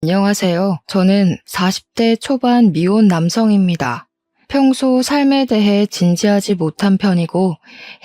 안녕하세요. 저는 40대 초반 미혼 남성입니다. 평소 삶에 대해 진지하지 못한 편이고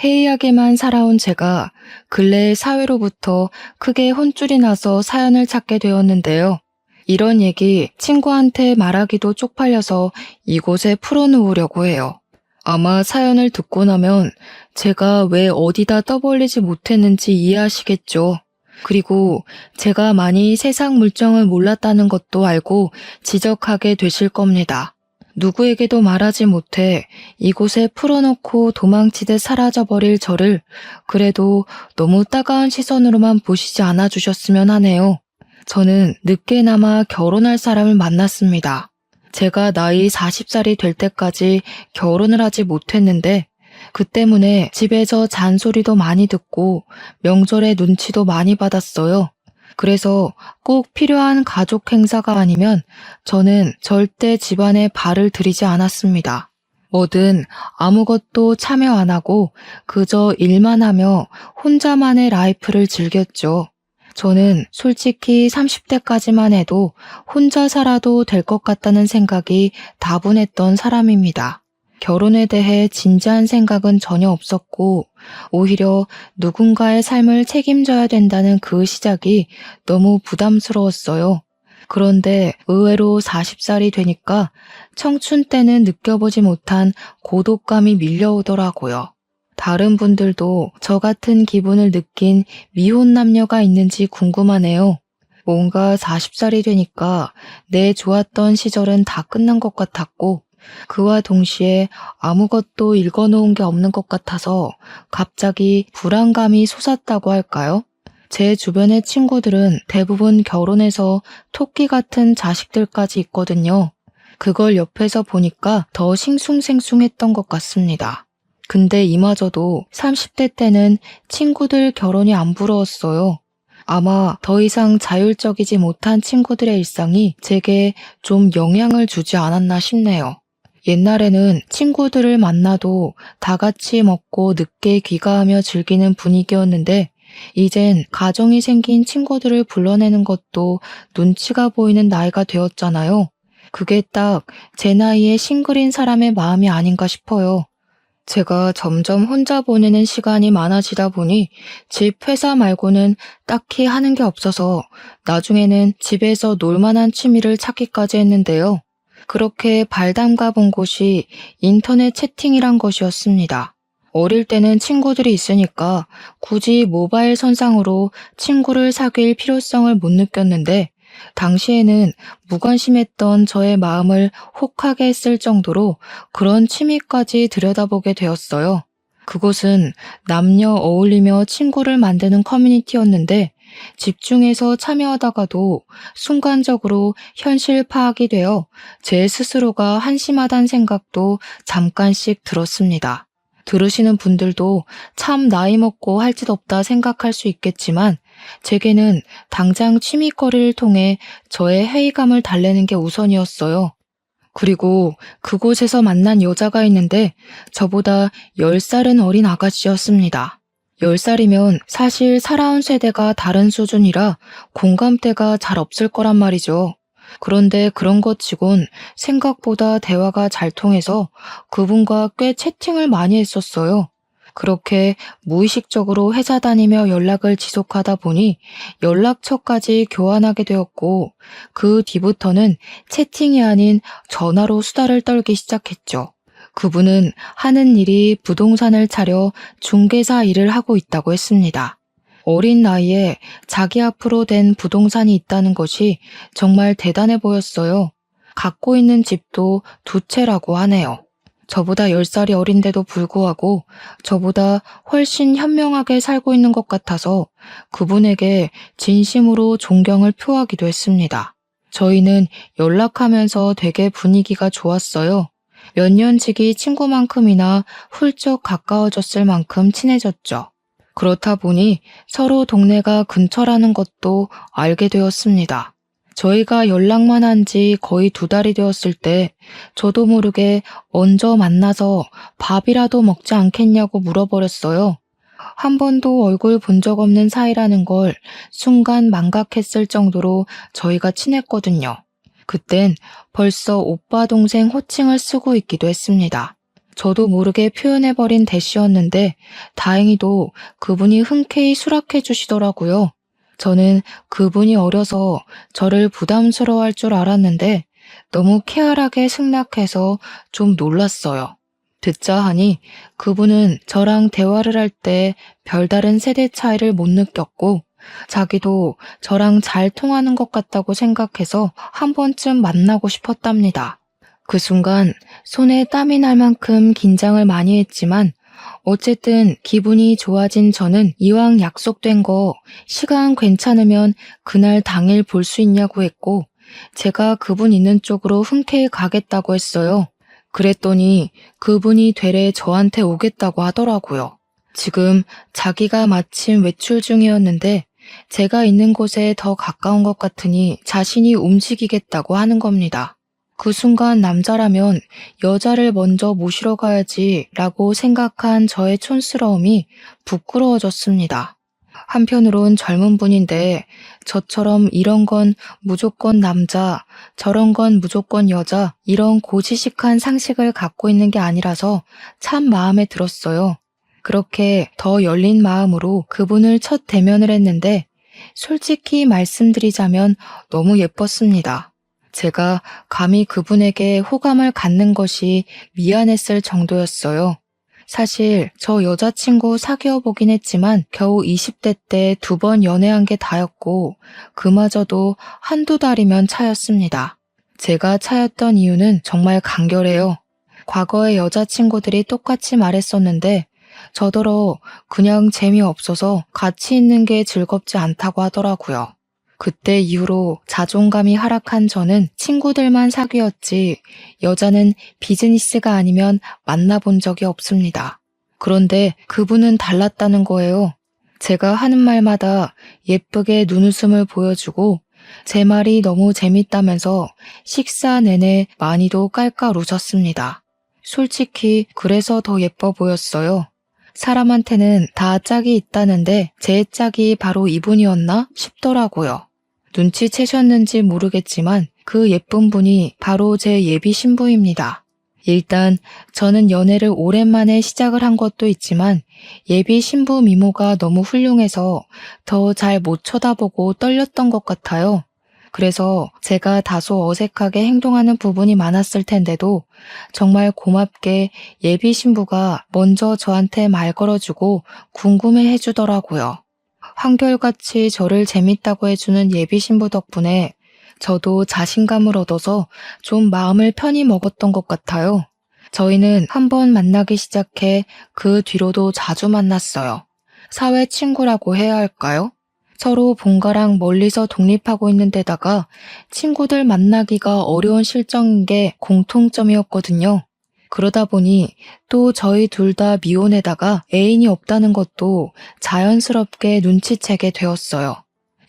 해이하게만 살아온 제가 근래 사회로부터 크게 혼쭐이 나서 사연을 찾게 되었는데요. 이런 얘기 친구한테 말하기도 쪽팔려서 이곳에 풀어놓으려고 해요. 아마 사연을 듣고 나면 제가 왜 어디다 떠벌리지 못했는지 이해하시겠죠. 그리고 제가 많이 세상 물정을 몰랐다는 것도 알고 지적하게 되실 겁니다. 누구에게도 말하지 못해 이곳에 풀어놓고 도망치듯 사라져버릴 저를 그래도 너무 따가운 시선으로만 보시지 않아 주셨으면 하네요. 저는 늦게나마 결혼할 사람을 만났습니다. 제가 나이 40살이 될 때까지 결혼을 하지 못했는데 그 때문에 집에서 잔소리도 많이 듣고 명절에 눈치도 많이 받았어요. 그래서 꼭 필요한 가족 행사가 아니면 저는 절대 집안에 발을 들이지 않았습니다. 뭐든 아무것도 참여 안 하고 그저 일만 하며 혼자만의 라이프를 즐겼죠. 저는 솔직히 30대까지만 해도 혼자 살아도 될 것 같다는 생각이 다분했던 사람입니다. 결혼에 대해 진지한 생각은 전혀 없었고 오히려 누군가의 삶을 책임져야 된다는 그 시작이 너무 부담스러웠어요. 그런데 의외로 40살이 되니까 청춘 때는 느껴보지 못한 고독감이 밀려오더라고요. 다른 분들도 저 같은 기분을 느낀 미혼 남녀가 있는지 궁금하네요. 뭔가 40살이 되니까 내 좋았던 시절은 다 끝난 것 같았고 그와 동시에 아무것도 읽어놓은 게 없는 것 같아서 갑자기 불안감이 솟았다고 할까요? 제 주변의 친구들은 대부분 결혼해서 토끼 같은 자식들까지 있거든요. 그걸 옆에서 보니까 더 싱숭생숭했던 것 같습니다. 근데 이마저도 30대 때는 친구들 결혼이 안 부러웠어요. 아마 더 이상 자율적이지 못한 친구들의 일상이 제게 좀 영향을 주지 않았나 싶네요. 옛날에는 친구들을 만나도 다 같이 먹고 늦게 귀가하며 즐기는 분위기였는데 이젠 가정이 생긴 친구들을 불러내는 것도 눈치가 보이는 나이가 되었잖아요. 그게 딱 제 나이에 싱글인 사람의 마음이 아닌가 싶어요. 제가 점점 혼자 보내는 시간이 많아지다 보니 집 회사 말고는 딱히 하는 게 없어서 나중에는 집에서 놀만한 취미를 찾기까지 했는데요. 그렇게 발 담가 본 곳이 인터넷 채팅이란 것이었습니다. 어릴 때는 친구들이 있으니까 굳이 모바일 선상으로 친구를 사귈 필요성을 못 느꼈는데 당시에는 무관심했던 저의 마음을 혹하게 했을 정도로 그런 취미까지 들여다보게 되었어요. 그곳은 남녀 어울리며 친구를 만드는 커뮤니티였는데 집중해서 참여하다가도 순간적으로 현실 파악이 되어 제 스스로가 한심하다는 생각도 잠깐씩 들었습니다. 들으시는 분들도 참 나이 먹고 할 짓 없다 생각할 수 있겠지만 제게는 당장 취미거리를 통해 저의 회의감을 달래는 게 우선이었어요. 그리고 그곳에서 만난 여자가 있는데 저보다 10살은 어린 아가씨였습니다. 10살이면 사실 살아온 세대가 다른 수준이라 공감대가 잘 없을 거란 말이죠. 그런데 그런 것 치곤 생각보다 대화가 잘 통해서 그분과 꽤 채팅을 많이 했었어요. 그렇게 무의식적으로 회사 다니며 연락을 지속하다 보니 연락처까지 교환하게 되었고 그 뒤부터는 채팅이 아닌 전화로 수다를 떨기 시작했죠. 그분은 하는 일이 부동산을 차려 중개사 일을 하고 있다고 했습니다. 어린 나이에 자기 앞으로 된 부동산이 있다는 것이 정말 대단해 보였어요. 갖고 있는 집도 2채라고 하네요. 저보다 10살이 어린데도 불구하고 저보다 훨씬 현명하게 살고 있는 것 같아서 그분에게 진심으로 존경을 표하기도 했습니다. 저희는 연락하면서 되게 분위기가 좋았어요. 몇 년지기 친구만큼이나 훌쩍 가까워졌을 만큼 친해졌죠. 그렇다 보니 서로 동네가 근처라는 것도 알게 되었습니다. 저희가 연락만 한 지 거의 2달이 되었을 때 저도 모르게 먼저 만나서 밥이라도 먹지 않겠냐고 물어버렸어요. 한 번도 얼굴 본 적 없는 사이라는 걸 순간 망각했을 정도로 저희가 친했거든요. 그땐 벌써 오빠 동생 호칭을 쓰고 있기도 했습니다. 저도 모르게 표현해버린 대시였는데 다행히도 그분이 흔쾌히 수락해 주시더라고요. 저는 그분이 어려서 저를 부담스러워할 줄 알았는데 너무 쾌활하게 승낙해서 좀 놀랐어요. 듣자 하니 그분은 저랑 대화를 할 때 별다른 세대 차이를 못 느꼈고 자기도 저랑 잘 통하는 것 같다고 생각해서 한 번쯤 만나고 싶었답니다. 그 순간 손에 땀이 날 만큼 긴장을 많이 했지만 어쨌든 기분이 좋아진 저는 이왕 약속된 거 시간 괜찮으면 그날 당일 볼 수 있냐고 했고 제가 그분 있는 쪽으로 흔쾌히 가겠다고 했어요. 그랬더니 그분이 되레 저한테 오겠다고 하더라고요. 지금 자기가 마침 외출 중이었는데 제가 있는 곳에 더 가까운 것 같으니 자신이 움직이겠다고 하는 겁니다. 그 순간 남자라면 여자를 먼저 모시러 가야지 라고 생각한 저의 촌스러움이 부끄러워졌습니다. 한편으론 젊은 분인데 저처럼 이런 건 무조건 남자, 저런 건 무조건 여자 이런 고지식한 상식을 갖고 있는 게 아니라서 참 마음에 들었어요. 그렇게 더 열린 마음으로 그분을 첫 대면을 했는데 솔직히 말씀드리자면 너무 예뻤습니다. 제가 감히 그분에게 호감을 갖는 것이 미안했을 정도였어요. 사실 저 여자친구 사귀어 보긴 했지만 겨우 20대 때 2번 연애한 게 다였고 그마저도 한두 달이면 차였습니다. 제가 차였던 이유는 정말 간결해요. 과거의 여자친구들이 똑같이 말했었는데 저더러 그냥 재미없어서 같이 있는 게 즐겁지 않다고 하더라고요. 그때 이후로 자존감이 하락한 저는 친구들만 사귀었지 여자는 비즈니스가 아니면 만나본 적이 없습니다. 그런데 그분은 달랐다는 거예요. 제가 하는 말마다 예쁘게 눈웃음을 보여주고 제 말이 너무 재밌다면서 식사 내내 많이도 깔깔 웃었습니다. 솔직히 그래서 더 예뻐 보였어요. 사람한테는 다 짝이 있다는데 제 짝이 바로 이분이었나 싶더라고요. 눈치채셨는지 모르겠지만 그 예쁜 분이 바로 제 예비 신부입니다. 일단 저는 연애를 오랜만에 시작을 한 것도 있지만 예비 신부 미모가 너무 훌륭해서 더 잘 못 쳐다보고 떨렸던 것 같아요. 그래서 제가 다소 어색하게 행동하는 부분이 많았을 텐데도 정말 고맙게 예비 신부가 먼저 저한테 말 걸어주고 궁금해 해주더라고요. 한결같이 저를 재밌다고 해주는 예비 신부 덕분에 저도 자신감을 얻어서 좀 마음을 편히 먹었던 것 같아요. 저희는 한번 만나기 시작해 그 뒤로도 자주 만났어요. 사회 친구라고 해야 할까요? 서로 본가랑 멀리서 독립하고 있는 데다가 친구들 만나기가 어려운 실정인 게 공통점이었거든요. 그러다 보니 또 저희 둘 다 미혼에다가 애인이 없다는 것도 자연스럽게 눈치채게 되었어요.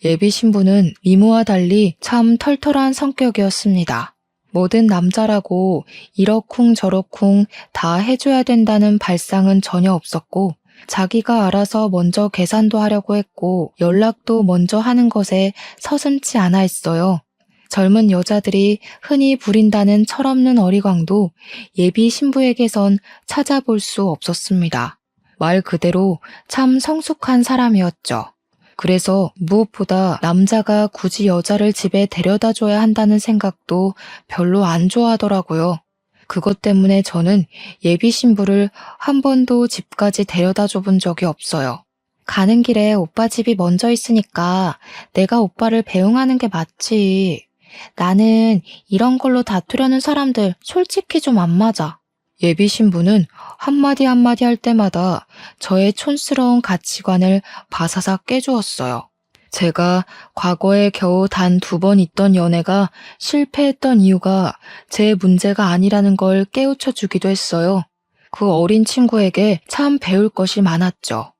예비 신부는 미모와 달리 참 털털한 성격이었습니다. 뭐든 남자라고 이러쿵 저러쿵 다 해줘야 된다는 발상은 전혀 없었고 자기가 알아서 먼저 계산도 하려고 했고 연락도 먼저 하는 것에 서슴지 않아 했어요. 젊은 여자들이 흔히 부린다는 철없는 어리광도 예비 신부에게선 찾아볼 수 없었습니다. 말 그대로 참 성숙한 사람이었죠. 그래서 무엇보다 남자가 굳이 여자를 집에 데려다 줘야 한다는 생각도 별로 안 좋아하더라고요. 그것 때문에 저는 예비 신부를 한 번도 집까지 데려다 줘본 적이 없어요. 가는 길에 오빠 집이 먼저 있으니까 내가 오빠를 배웅하는 게 맞지. 나는 이런 걸로 다투려는 사람들 솔직히 좀 안 맞아. 예비 신부는 한마디 한마디 할 때마다 저의 촌스러운 가치관을 바사삭 깨주었어요. 제가 과거에 겨우 단 2번 있던 연애가 실패했던 이유가 제 문제가 아니라는 걸 깨우쳐 주기도 했어요. 그 어린 친구에게 참 배울 것이 많았죠.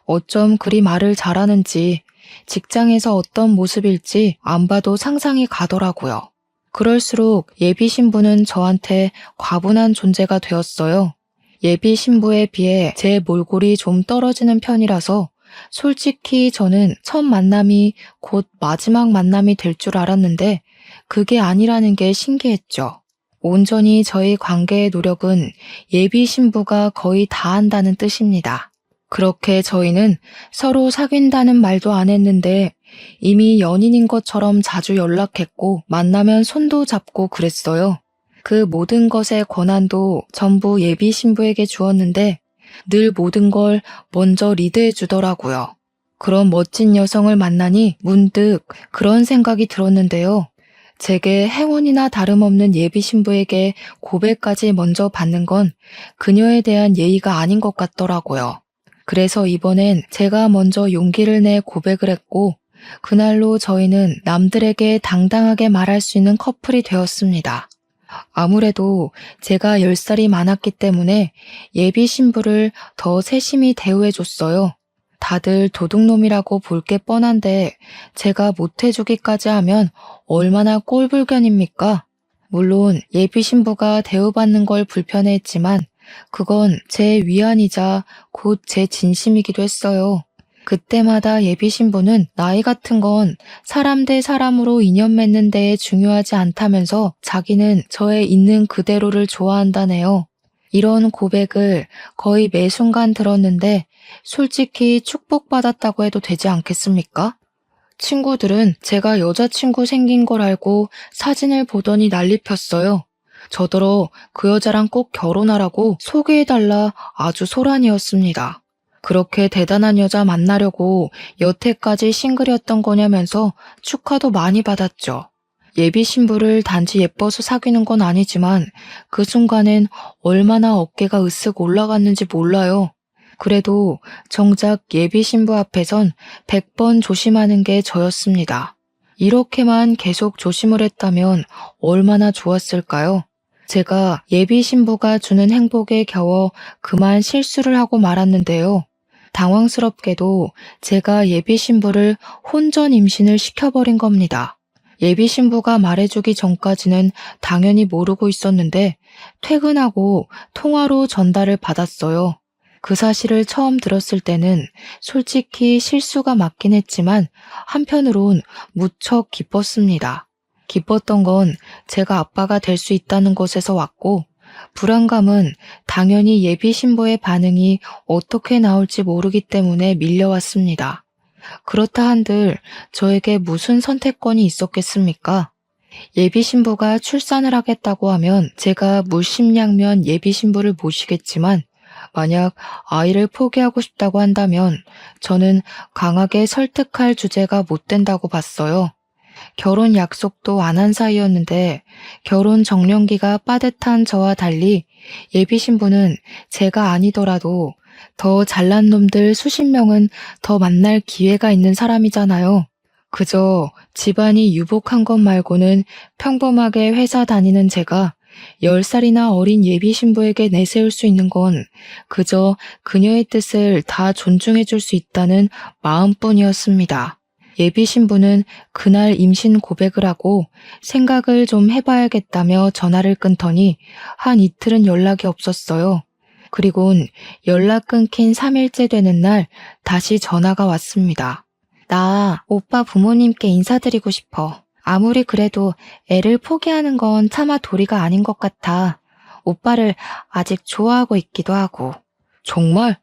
어쩜 그리 말을 잘하는지, 직장에서 어떤 모습일지 안 봐도 상상이 가더라고요. 그럴수록 예비 신부는 저한테 과분한 존재가 되었어요. 예비 신부에 비해 제 몰골이 좀 떨어지는 편이라서 솔직히 저는 첫 만남이 곧 마지막 만남이 될 줄 알았는데 그게 아니라는 게 신기했죠. 온전히 저희 관계의 노력은 예비 신부가 거의 다 한다는 뜻입니다. 그렇게 저희는 서로 사귄다는 말도 안 했는데 이미 연인인 것처럼 자주 연락했고 만나면 손도 잡고 그랬어요. 그 모든 것의 권한도 전부 예비 신부에게 주었는데 늘 모든 걸 먼저 리드해 주더라고요. 그런 멋진 여성을 만나니 문득 그런 생각이 들었는데요. 제게 행운이나 다름없는 예비 신부에게 고백까지 먼저 받는 건 그녀에 대한 예의가 아닌 것 같더라고요. 그래서 이번엔 제가 먼저 용기를 내 고백을 했고 그날로 저희는 남들에게 당당하게 말할 수 있는 커플이 되었습니다. 아무래도 제가 10살이 많았기 때문에 예비 신부를 더 세심히 대우해줬어요. 다들 도둑놈이라고 볼 게 뻔한데 제가 못해주기까지 하면 얼마나 꼴불견입니까? 물론 예비 신부가 대우받는 걸 불편해했지만 그건 제 위안이자 곧 제 진심이기도 했어요. 그때마다 예비 신부는 나이 같은 건 사람 대 사람으로 인연 맺는 데에 중요하지 않다면서 자기는 저의 있는 그대로를 좋아한다네요. 이런 고백을 거의 매 순간 들었는데 솔직히 축복받았다고 해도 되지 않겠습니까? 친구들은 제가 여자친구 생긴 걸 알고 사진을 보더니 난리 폈어요. 저더러 그 여자랑 꼭 결혼하라고 소개해달라 아주 소란이었습니다. 그렇게 대단한 여자 만나려고 여태까지 싱글이었던 거냐면서 축하도 많이 받았죠. 예비 신부를 단지 예뻐서 사귀는 건 아니지만 그 순간엔 얼마나 어깨가 으쓱 올라갔는지 몰라요. 그래도 정작 예비 신부 앞에선 100번 조심하는 게 저였습니다. 이렇게만 계속 조심을 했다면 얼마나 좋았을까요? 제가 예비 신부가 주는 행복에 겨워 그만 실수를 하고 말았는데요. 당황스럽게도 제가 예비 신부를 혼전 임신을 시켜버린 겁니다. 예비 신부가 말해주기 전까지는 당연히 모르고 있었는데 퇴근하고 통화로 전달을 받았어요. 그 사실을 처음 들었을 때는 솔직히 실수가 맞긴 했지만 한편으론 무척 기뻤습니다. 기뻤던 건 제가 아빠가 될 수 있다는 것에서 왔고 불안감은 당연히 예비 신부의 반응이 어떻게 나올지 모르기 때문에 밀려왔습니다. 그렇다 한들 저에게 무슨 선택권이 있었겠습니까? 예비 신부가 출산을 하겠다고 하면 제가 물심양면 예비 신부를 모시겠지만 만약 아이를 포기하고 싶다고 한다면 저는 강하게 설득할 주제가 못 된다고 봤어요. 결혼 약속도 안 한 사이였는데 결혼 정년기가 빠듯한 저와 달리 예비 신부는 제가 아니더라도 더 잘난 놈들 수십 명은 더 만날 기회가 있는 사람이잖아요. 그저 집안이 유복한 것 말고는 평범하게 회사 다니는 제가 10살이나 어린 예비 신부에게 내세울 수 있는 건 그저 그녀의 뜻을 다 존중해 줄 수 있다는 마음뿐이었습니다. 예비 신부는 그날 임신 고백을 하고 생각을 좀 해봐야겠다며 전화를 끊더니 한 이틀은 연락이 없었어요. 그리곤 연락 끊긴 3일째 되는 날 다시 전화가 왔습니다. 나 오빠 부모님께 인사드리고 싶어. 아무리 그래도 애를 포기하는 건 차마 도리가 아닌 것 같아. 오빠를 아직 좋아하고 있기도 하고. 정말?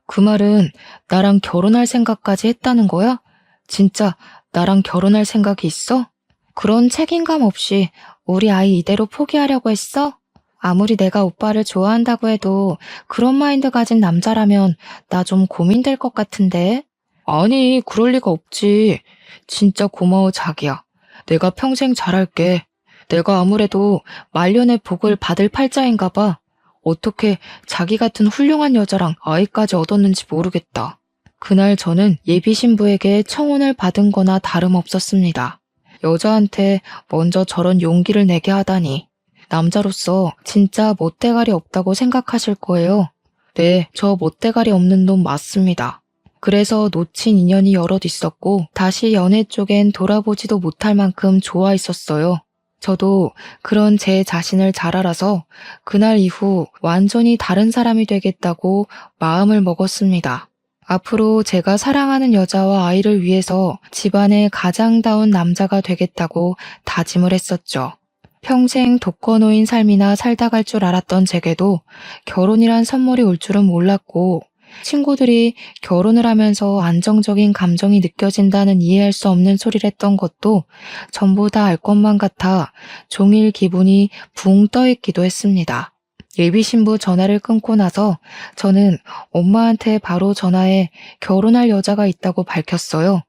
그 말은 나랑 결혼할 생각까지 했다는 거야? 진짜 나랑 결혼할 생각이 있어? 그런 책임감 없이 우리 아이 이대로 포기하려고 했어? 아무리 내가 오빠를 좋아한다고 해도 그런 마인드 가진 남자라면 나 좀 고민될 것 같은데? 아니, 그럴 리가 없지. 진짜 고마워, 자기야. 내가 평생 잘할게. 내가 아무래도 말년의 복을 받을 팔자인가 봐. 어떻게 자기 같은 훌륭한 여자랑 아이까지 얻었는지 모르겠다. 그날 저는 예비 신부에게 청혼을 받은 거나 다름없었습니다. 여자한테 먼저 저런 용기를 내게 하다니. 남자로서 진짜 멋대가리 없다고 생각하실 거예요. 네, 저 멋대가리 없는 놈 맞습니다. 그래서 놓친 인연이 여럿 있었고 다시 연애 쪽엔 돌아보지도 못할 만큼 좋아했었어요. 저도 그런 제 자신을 잘 알아서 그날 이후 완전히 다른 사람이 되겠다고 마음을 먹었습니다. 앞으로 제가 사랑하는 여자와 아이를 위해서 집안의 가장다운 남자가 되겠다고 다짐을 했었죠. 평생 독거노인 삶이나 살다 갈 줄 알았던 제게도 결혼이란 선물이 올 줄은 몰랐고, 친구들이 결혼을 하면서 안정적인 감정이 느껴진다는 이해할 수 없는 소리를 했던 것도 전부 다 알 것만 같아 종일 기분이 붕 떠 있기도 했습니다. 예비 신부 전화를 끊고 나서 저는 엄마한테 바로 전화해 결혼할 여자가 있다고 밝혔어요.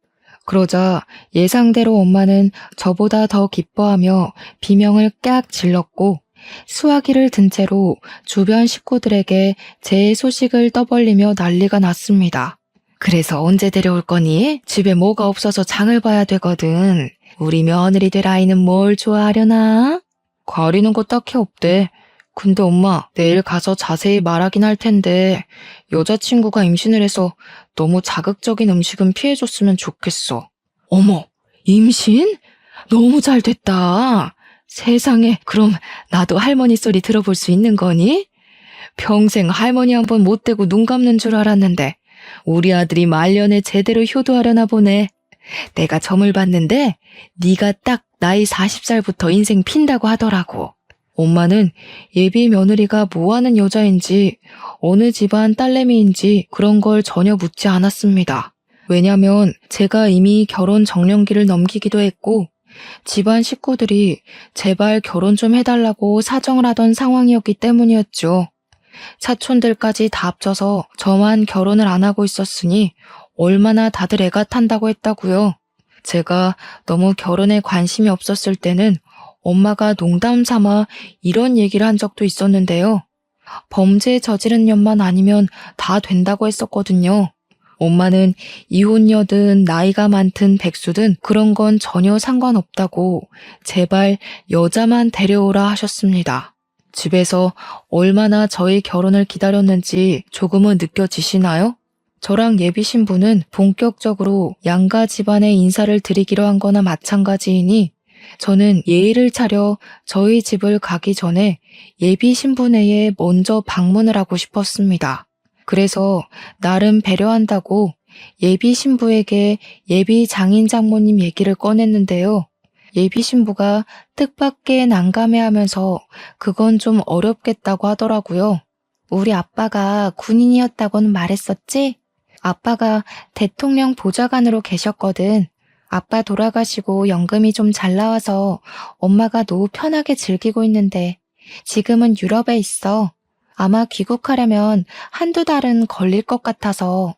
그러자 예상대로 엄마는 저보다 더 기뻐하며 비명을 깍 질렀고, 수화기를 든 채로 주변 식구들에게 제 소식을 떠벌리며 난리가 났습니다. 그래서 언제 데려올 거니? 집에 뭐가 없어서 장을 봐야 되거든. 우리 며느리 될 아이는 뭘 좋아하려나? 가리는 거 딱히 없대. 근데 엄마, 내일 가서 자세히 말하긴 할 텐데 여자친구가 임신을 해서 너무 자극적인 음식은 피해줬으면 좋겠어. 어머, 임신? 너무 잘 됐다. 세상에, 그럼 나도 할머니 소리 들어볼 수 있는 거니? 평생 할머니 한 번 못 대고 눈 감는 줄 알았는데 우리 아들이 말년에 제대로 효도하려나 보네. 내가 점을 봤는데 네가 딱 나이 40살부터 인생 핀다고 하더라고. 엄마는 예비 며느리가 뭐하는 여자인지 어느 집안 딸내미인지 그런 걸 전혀 묻지 않았습니다. 왜냐면 제가 이미 결혼 정년기를 넘기기도 했고 집안 식구들이 제발 결혼 좀 해달라고 사정을 하던 상황이었기 때문이었죠. 사촌들까지 다 합쳐서 저만 결혼을 안 하고 있었으니 얼마나 다들 애가 탄다고 했다고요. 제가 너무 결혼에 관심이 없었을 때는 엄마가 농담 삼아 이런 얘기를 한 적도 있었는데요. 범죄 저지른 년만 아니면 다 된다고 했었거든요. 엄마는 이혼녀든 나이가 많든 백수든 그런 건 전혀 상관없다고 제발 여자만 데려오라 하셨습니다. 집에서 얼마나 저희 결혼을 기다렸는지 조금은 느껴지시나요? 저랑 예비 신부는 본격적으로 양가 집안에 인사를 드리기로 한 거나 마찬가지이니 저는 예의를 차려 저희 집을 가기 전에 예비 신부네에 먼저 방문을 하고 싶었습니다. 그래서 나름 배려한다고 예비 신부에게 예비 장인 장모님 얘기를 꺼냈는데요. 예비 신부가 뜻밖의 난감해하면서 그건 좀 어렵겠다고 하더라고요. 우리 아빠가 군인이었다고는 말했었지? 아빠가 대통령 보좌관으로 계셨거든. 아빠 돌아가시고 연금이 좀 잘 나와서 엄마가 노후 편하게 즐기고 있는데 지금은 유럽에 있어. 아마 귀국하려면 한두 달은 걸릴 것 같아서.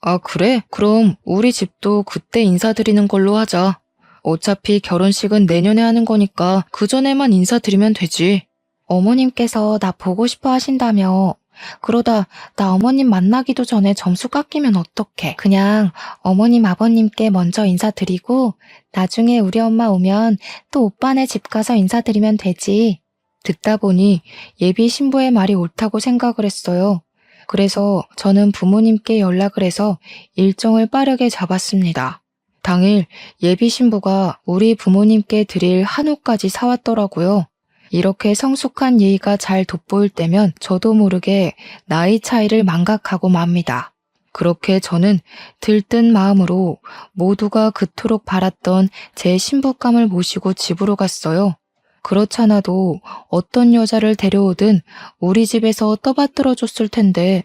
아, 그래? 그럼 우리 집도 그때 인사드리는 걸로 하자. 어차피 결혼식은 내년에 하는 거니까 그 전에만 인사드리면 되지. 어머님께서 나 보고 싶어 하신다며. 그러다 나 어머님 만나기도 전에 점수 깎이면 어떡해. 그냥 어머님 아버님께 먼저 인사드리고 나중에 우리 엄마 오면 또 오빠네 집 가서 인사드리면 되지. 듣다 보니 예비 신부의 말이 옳다고 생각을 했어요. 그래서 저는 부모님께 연락을 해서 일정을 빠르게 잡았습니다. 당일 예비 신부가 우리 부모님께 드릴 한우까지 사왔더라고요. 이렇게 성숙한 예의가 잘 돋보일 때면 저도 모르게 나이 차이를 망각하고 맙니다. 그렇게 저는 들뜬 마음으로 모두가 그토록 바랐던 제 신부감을 모시고 집으로 갔어요. 그렇잖아도 어떤 여자를 데려오든 우리 집에서 떠받들어 줬을 텐데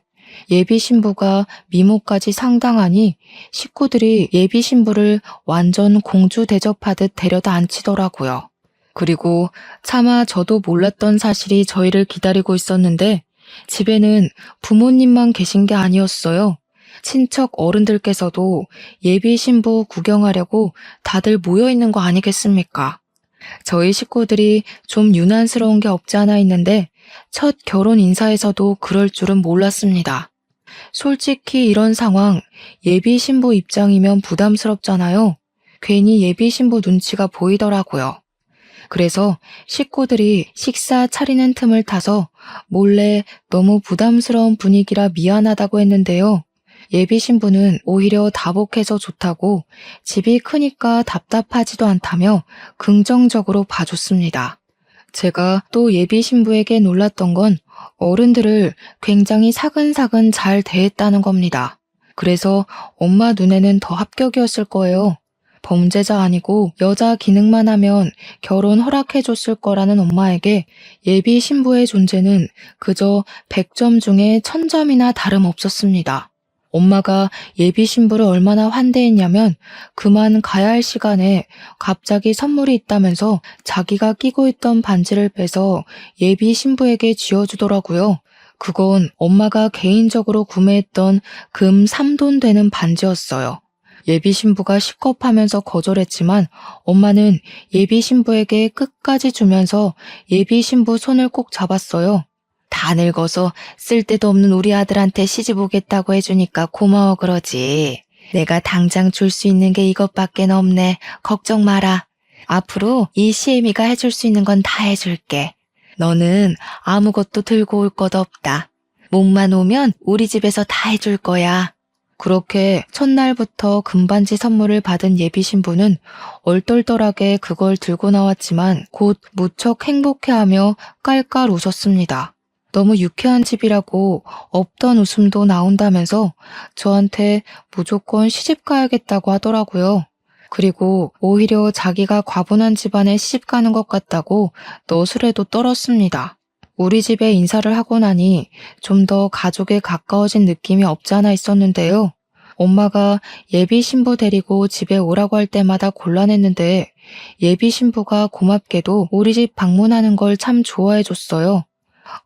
예비 신부가 미모까지 상당하니 식구들이 예비 신부를 완전 공주 대접하듯 데려다 앉히더라고요. 그리고 차마 저도 몰랐던 사실이 저희를 기다리고 있었는데 집에는 부모님만 계신 게 아니었어요. 친척 어른들께서도 예비 신부 구경하려고 다들 모여 있는 거 아니겠습니까? 저희 식구들이 좀 유난스러운 게 없지 않아 있는데 첫 결혼 인사에서도 그럴 줄은 몰랐습니다. 솔직히 이런 상황 예비 신부 입장이면 부담스럽잖아요. 괜히 예비 신부 눈치가 보이더라고요. 그래서 식구들이 식사 차리는 틈을 타서 몰래 너무 부담스러운 분위기라 미안하다고 했는데요. 예비 신부는 오히려 다복해서 좋다고 집이 크니까 답답하지도 않다며 긍정적으로 봐줬습니다. 제가 또 예비 신부에게 놀랐던 건 어른들을 굉장히 사근사근 잘 대했다는 겁니다. 그래서 엄마 눈에는 더 합격이었을 거예요. 범죄자 아니고 여자 기능만 하면 결혼 허락해줬을 거라는 엄마에게 예비 신부의 존재는 그저 100점 중에 1000점이나 다름없었습니다. 엄마가 예비 신부를 얼마나 환대했냐면 그만 가야 할 시간에 갑자기 선물이 있다면서 자기가 끼고 있던 반지를 빼서 예비 신부에게 쥐어주더라고요. 그건 엄마가 개인적으로 구매했던 금 3돈 되는 반지였어요. 예비 신부가 식겁하면서 거절했지만 엄마는 예비 신부에게 끝까지 주면서 예비 신부 손을 꼭 잡았어요. 다 늙어서 쓸데도 없는 우리 아들한테 시집 오겠다고 해주니까 고마워 그러지. 내가 당장 줄 수 있는 게 이것밖에 없네. 걱정 마라. 앞으로 이 시애미가 해줄 수 있는 건 다 해줄게. 너는 아무것도 들고 올 것 없다. 몸만 오면 우리 집에서 다 해줄 거야. 그렇게 첫날부터 금반지 선물을 받은 예비 신부는 얼떨떨하게 그걸 들고 나왔지만 곧 무척 행복해하며 깔깔 웃었습니다. 너무 유쾌한 집이라고 없던 웃음도 나온다면서 저한테 무조건 시집 가야겠다고 하더라고요. 그리고 오히려 자기가 과분한 집안에 시집 가는 것 같다고 너스레도 떨었습니다. 우리 집에 인사를 하고 나니 좀 더 가족에 가까워진 느낌이 없지 않아 있었는데요. 엄마가 예비 신부 데리고 집에 오라고 할 때마다 곤란했는데 예비 신부가 고맙게도 우리 집 방문하는 걸 참 좋아해 줬어요.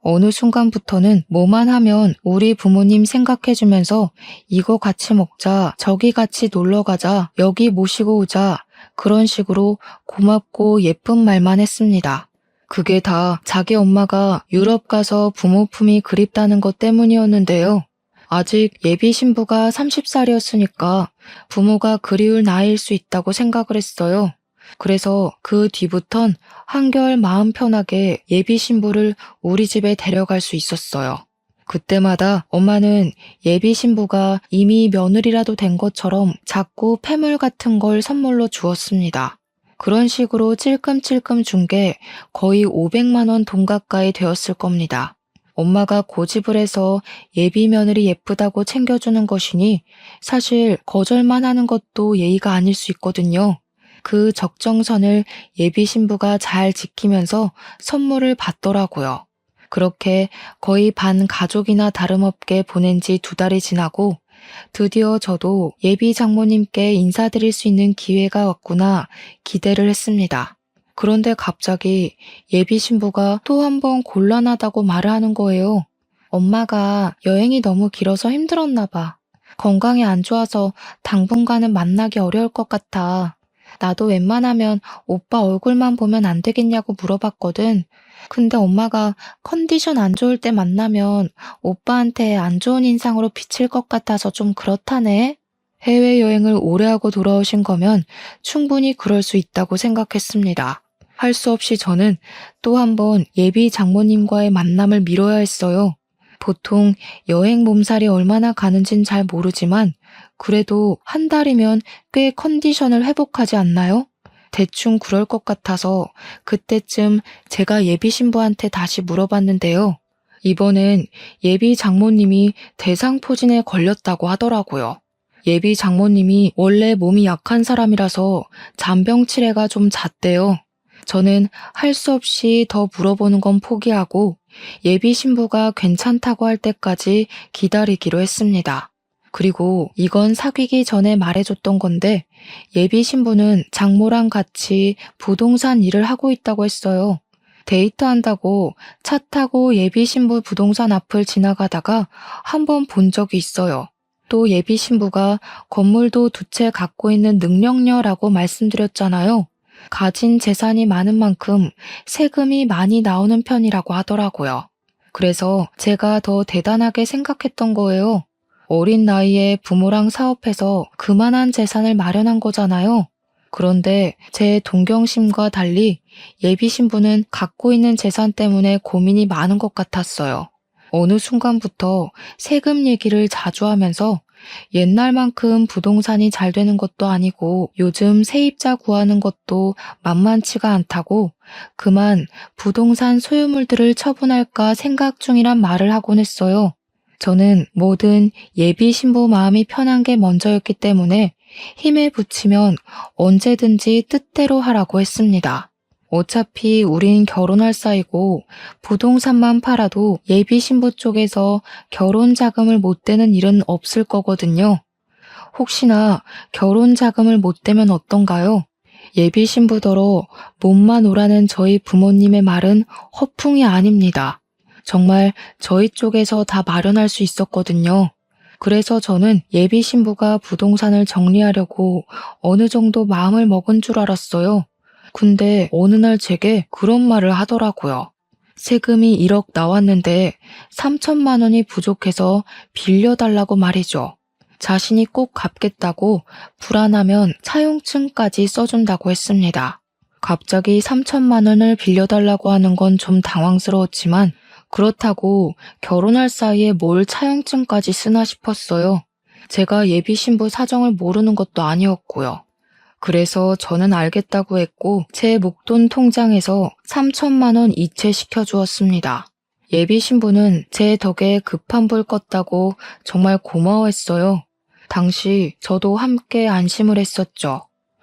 어느 순간부터는 뭐만 하면 우리 부모님 생각해주면서 이거 같이 먹자, 저기 같이 놀러 가자, 여기 모시고 오자 그런 식으로 고맙고 예쁜 말만 했습니다. 그게 다 자기 엄마가 유럽 가서 부모 품이 그립다는 것 때문이었는데요. 아직 예비 신부가 30살이었으니까 부모가 그리울 나이일 수 있다고 생각을 했어요. 그래서 그 뒤부턴 한결 마음 편하게 예비 신부를 우리 집에 데려갈 수 있었어요. 그때마다 엄마는 예비 신부가 이미 며느리라도 된 것처럼 자꾸 폐물 같은 걸 선물로 주었습니다. 그런 식으로 찔끔찔끔 준 게 거의 500만 원 돈 가까이 되었을 겁니다. 엄마가 고집을 해서 예비 며느리 예쁘다고 챙겨주는 것이니 사실 거절만 하는 것도 예의가 아닐 수 있거든요. 그 적정선을 예비 신부가 잘 지키면서 선물을 받더라고요. 그렇게 거의 반 가족이나 다름없게 보낸 지 2달이 지나고 드디어 저도 예비 장모님께 인사드릴 수 있는 기회가 왔구나 기대를 했습니다. 그런데 갑자기 예비 신부가 또 한 번 곤란하다고 말을 하는 거예요. 엄마가 여행이 너무 길어서 힘들었나 봐. 건강이 안 좋아서 당분간은 만나기 어려울 것 같아. 나도 웬만하면 오빠 얼굴만 보면 안 되겠냐고 물어봤거든. 근데 엄마가 컨디션 안 좋을 때 만나면 오빠한테 안 좋은 인상으로 비칠 것 같아서 좀 그렇다네. 해외여행을 오래 하고 돌아오신 거면 충분히 그럴 수 있다고 생각했습니다. 할 수 없이 저는 또 한 번 예비 장모님과의 만남을 미뤄야 했어요. 보통 여행 몸살이 얼마나 가는진 잘 모르지만 그래도 한 달이면 꽤 컨디션을 회복하지 않나요? 대충 그럴 것 같아서 그때쯤 제가 예비 신부한테 다시 물어봤는데요. 이번엔 예비 장모님이 대상포진에 걸렸다고 하더라고요. 예비 장모님이 원래 몸이 약한 사람이라서 잔병 치레가 좀 잦대요. 저는 할 수 없이 더 물어보는 건 포기하고 예비 신부가 괜찮다고 할 때까지 기다리기로 했습니다. 그리고 이건 사귀기 전에 말해줬던 건데 예비 신부는 장모랑 같이 부동산 일을 하고 있다고 했어요. 데이트한다고 차 타고 예비 신부 부동산 앞을 지나가다가 한 번 본 적이 있어요. 또 예비 신부가 건물도 2채 갖고 있는 능력녀라고 말씀드렸잖아요. 가진 재산이 많은 만큼 세금이 많이 나오는 편이라고 하더라고요. 그래서 제가 더 대단하게 생각했던 거예요. 어린 나이에 부모랑 사업해서 그만한 재산을 마련한 거잖아요. 그런데 제 동경심과 달리 예비 신부는 갖고 있는 재산 때문에 고민이 많은 것 같았어요. 어느 순간부터 세금 얘기를 자주 하면서 옛날만큼 부동산이 잘 되는 것도 아니고 요즘 세입자 구하는 것도 만만치가 않다고 그만 부동산 소유물들을 처분할까 생각 중이란 말을 하곤 했어요. 저는 뭐든 예비 신부 마음이 편한 게 먼저였기 때문에 힘에 부치면 언제든지 뜻대로 하라고 했습니다. 어차피 우린 결혼할 사이고 부동산만 팔아도 예비 신부 쪽에서 결혼 자금을 못 대는 일은 없을 거거든요. 혹시나 결혼 자금을 못 대면 어떤가요? 예비 신부더러 몸만 오라는 저희 부모님의 말은 허풍이 아닙니다. 정말 저희 쪽에서 다 마련할 수 있었거든요. 그래서 저는 예비 신부가 부동산을 정리하려고 어느 정도 마음을 먹은 줄 알았어요. 근데 어느 날 제게 그런 말을 하더라고요. 세금이 1억 나왔는데 3천만 원이 부족해서 빌려달라고 말이죠. 자신이 꼭 갚겠다고 불안하면 차용증까지 써준다고 했습니다. 갑자기 3천만 원을 빌려달라고 하는 건 좀 당황스러웠지만 그렇다고 결혼할 사이에 뭘 차용증까지 쓰나 싶었어요. 제가 예비 신부 사정을 모르는 것도 아니었고요. 그래서 저는 알겠다고 했고 제 목돈 통장에서 3천만 원 이체시켜 주었습니다. 예비 신부는 제 덕에 급한 불 껐다고 정말 고마워했어요. 당시 저도 함께 안심을 했었죠.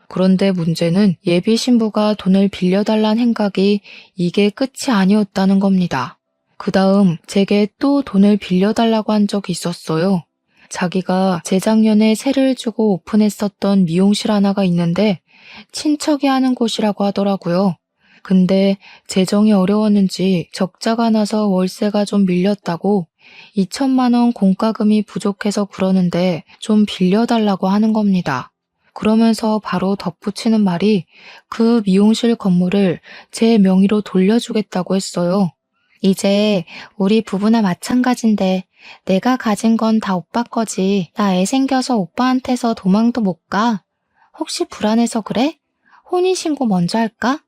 그런데 문제는 예비 신부가 돈을 빌려달란 행각이 이게 끝이 아니었다는 겁니다. 그 다음 제게 또 돈을 빌려달라고 한 적이 있었어요. 자기가 재작년에 세를 주고 오픈했었던 미용실 하나가 있는데 친척이 하는 곳이라고 하더라고요. 근데 재정이 어려웠는지 적자가 나서 월세가 좀 밀렸다고 2천만 원 공과금이 부족해서 그러는데 좀 빌려달라고 하는 겁니다. 그러면서 바로 덧붙이는 말이 그 미용실 건물을 제 명의로 돌려주겠다고 했어요. 이제 우리 부부나 마찬가지인데 내가 가진 건 다 오빠 거지. 나 애 생겨서 오빠한테서 도망도 못 가. 혹시 불안해서 그래? 혼인신고 먼저 할까?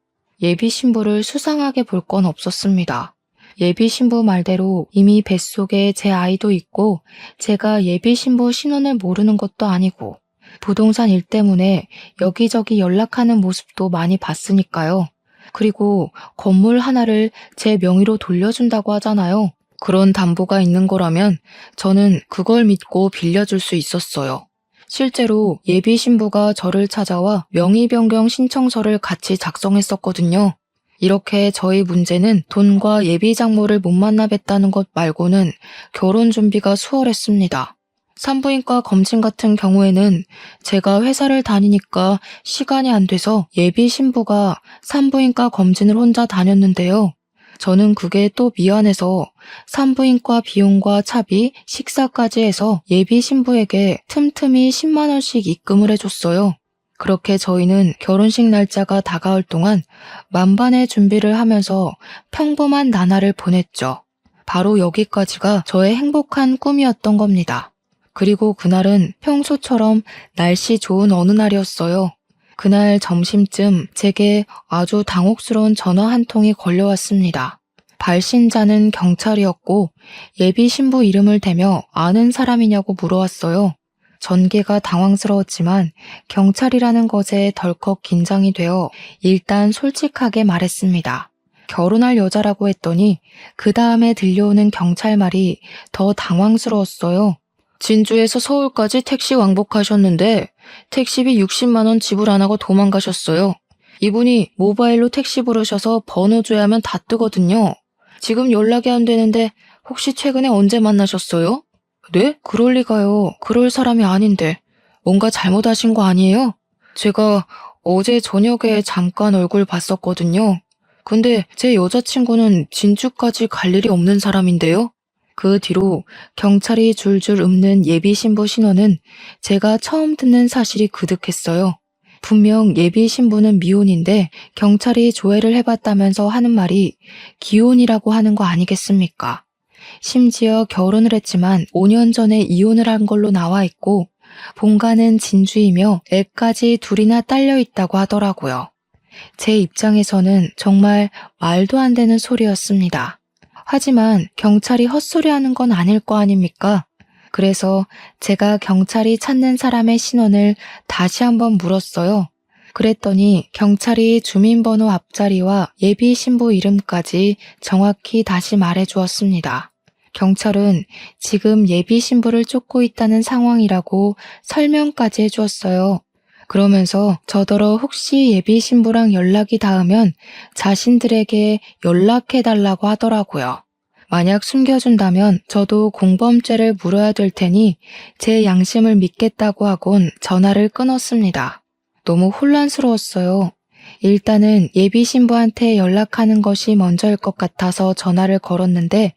예비 신부를 수상하게 볼 건 없었습니다. 예비 신부 말대로 이미 뱃속에 제 아이도 있고 제가 예비 신부 신원을 모르는 것도 아니고 부동산 일 때문에 여기저기 연락하는 모습도 많이 봤으니까요. 그리고 건물 하나를 제 명의로 돌려준다고 하잖아요. 그런 담보가 있는 거라면 저는 그걸 믿고 빌려줄 수 있었어요. 실제로 예비 신부가 저를 찾아와 명의 변경 신청서를 같이 작성했었거든요. 이렇게 저희 문제는 돈과 예비 장모를 못 만나 뵀다는 것 말고는 결혼 준비가 수월했습니다. 산부인과 검진 같은 경우에는 제가 회사를 다니니까 시간이 안 돼서 예비 신부가 산부인과 검진을 혼자 다녔는데요. 저는 그게 또 미안해서 산부인과 비용과 차비, 식사까지 해서 예비 신부에게 틈틈이 10만 원씩 입금을 해줬어요. 그렇게 저희는 결혼식 날짜가 다가올 동안 만반의 준비를 하면서 평범한 나날을 보냈죠. 바로 여기까지가 저의 행복한 꿈이었던 겁니다. 그리고 그날은 평소처럼 날씨 좋은 어느 날이었어요. 그날 점심쯤 제게 아주 당혹스러운 전화 한 통이 걸려왔습니다. 발신자는 경찰이었고 예비 신부 이름을 대며 아는 사람이냐고 물어왔어요. 전개가 당황스러웠지만 경찰이라는 것에 덜컥 긴장이 되어 일단 솔직하게 말했습니다. 결혼할 여자라고 했더니 그 다음에 들려오는 경찰 말이 더 당황스러웠어요. 진주에서 서울까지 택시 왕복하셨는데 택시비 60만 원 지불 안 하고 도망가셨어요. 이분이 모바일로 택시 부르셔서 번호 줘야 하면 다 뜨거든요. 지금 연락이 안 되는데 혹시 최근에 언제 만나셨어요? 네? 그럴 리가요. 그럴 사람이 아닌데. 뭔가 잘못하신 거 아니에요? 제가 어제 저녁에 잠깐 얼굴 봤었거든요. 근데 제 여자친구는 진주까지 갈 일이 없는 사람인데요. 그 뒤로 경찰이 줄줄 읊는 예비 신부 신원은 제가 처음 듣는 사실이 그득했어요. 분명 예비 신부는 미혼인데 경찰이 조회를 해봤다면서 하는 말이 기혼이라고 하는 거 아니겠습니까? 심지어 결혼을 했지만 5년 전에 이혼을 한 걸로 나와 있고 본가는 진주이며 애까지 둘이나 딸려 있다고 하더라고요. 제 입장에서는 정말 말도 안 되는 소리였습니다. 하지만 경찰이 헛소리하는 건 아닐 거 아닙니까? 그래서 제가 경찰이 찾는 사람의 신원을 다시 한번 물었어요. 그랬더니 경찰이 주민번호 앞자리와 예비 신부 이름까지 정확히 다시 말해 주었습니다. 경찰은 지금 예비 신부를 쫓고 있다는 상황이라고 설명까지 해주었어요. 그러면서 저더러 혹시 예비 신부랑 연락이 닿으면 자신들에게 연락해달라고 하더라고요. 만약 숨겨준다면 저도 공범죄를 물어야 될 테니 제 양심을 믿겠다고 하곤 전화를 끊었습니다. 너무 혼란스러웠어요. 일단은 예비 신부한테 연락하는 것이 먼저일 것 같아서 전화를 걸었는데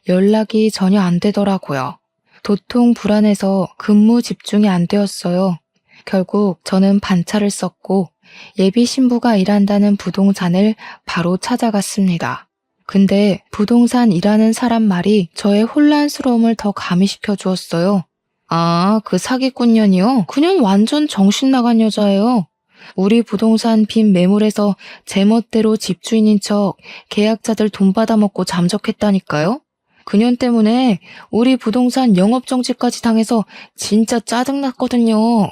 연락이 전혀 안 되더라고요. 도통 불안해서 근무 집중이 안 되었어요. 결국 저는 반차를 썼고 예비 신부가 일한다는 부동산을 바로 찾아갔습니다. 근데 부동산 일하는 사람 말이 저의 혼란스러움을 더 가미시켜 주었어요. 아, 그 사기꾼년이요? 그냥 완전 정신 나간 여자예요. 우리 부동산 빈 매물에서 제멋대로 집주인인 척 계약자들 돈 받아먹고 잠적했다니까요? 그년 때문에 우리 부동산 영업정지까지 당해서 진짜 짜증났거든요.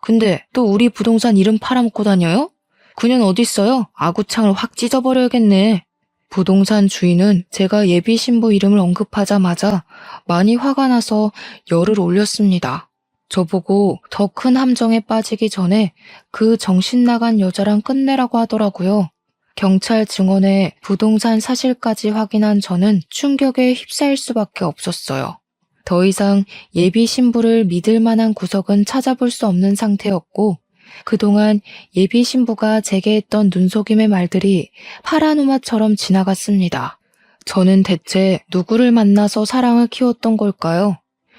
근데 또 우리 부동산 이름 팔아먹고 다녀요? 그년 어딨어요? 아구창을 확 찢어버려야겠네. 부동산 주인은 제가 예비 신부 이름을 언급하자마자 많이 화가 나서 열을 올렸습니다. 저보고 더 큰 함정에 빠지기 전에 그 정신 나간 여자랑 끝내라고 하더라고요. 경찰 증언에 부동산 사실까지 확인한 저는 충격에 휩싸일 수밖에 없었어요. 더 이상 예비 신부를 믿을 만한 구석은 찾아볼 수 없는 상태였고 그동안 예비 신부가 제게 했던 눈속임의 말들이 파라노마처럼 지나갔습니다. 저는 대체 누구를 만나서 사랑을 키웠던 걸까요?